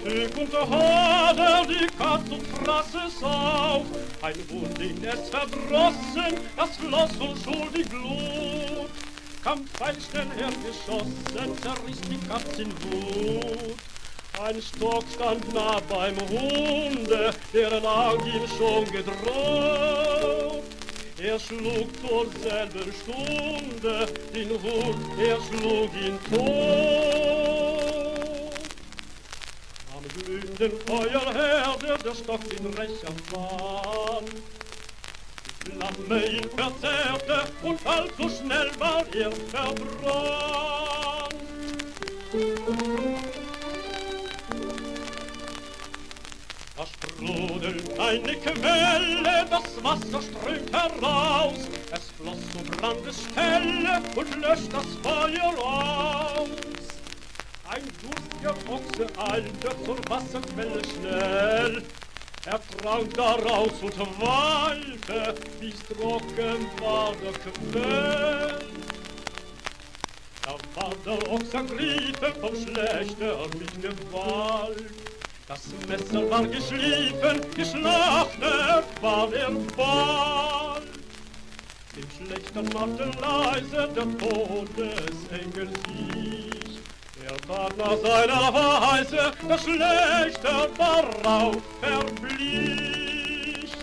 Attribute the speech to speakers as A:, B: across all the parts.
A: Tück und Hader, die Katz und fraß es auf. Ein Hund in es verdrossen, das floss und schuldig Blut. Kam pfeilschnell hergeschossen, zerriss die Katz in Wut. Ein Stock stand nah beim Hunde, der lag ihm schon gedroht. Er schlug zur selben Stunde den Hund, er schlug ihn tot. Am glühenden Feuerherde der Stock in Rächer Fahn. Die Flamme ihn verzerrte und allzu schnell war er verbrannt. Da sprudelt eine Quelle, das Wasser strömt heraus. Es floss zu Brandesstelle und löscht das Feuer aus. Ein durstiger Ochse eilte zur Wasserquelle schnell. Er trank daraus und weinte, wie's trocken war der Quell. Da war der Ochs ergriffen vom schlechteren Gewalt. Das Messer war geschliffen, geschlachtet war der bald. Dem Schlechter machte leise der Todesengel sich. Er tat nach seiner Weise, der Schlechter darauf verblich.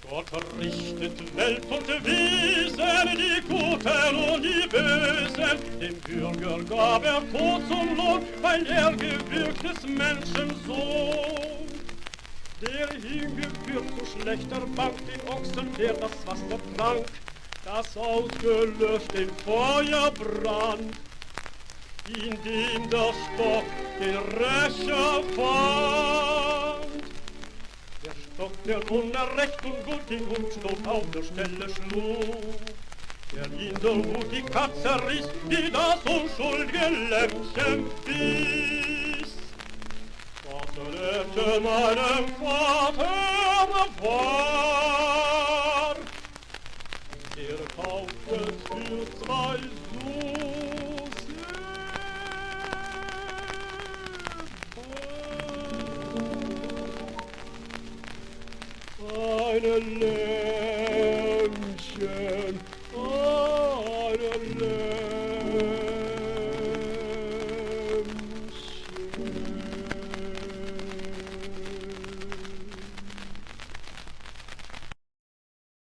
A: Gott richtet Welt und Wesen, die Guten und die Bösen. Dem Bürger gab er Tod zum Lohn, weil er gewürgt des Menschen Sohn. Der hingeführt zu schlechter Bank den Ochsen, der das Wasser trank, das ausgelöscht den Feuerbrand, indem der Stock den Rächer fand. Der Stock, der unrecht und gut den Hundstoß auf der Stelle schlug, der in der Wut die Katze riss, die das unschuldige Lämmchen biss. Was erlebte meinem Vater war, er kaufte für 2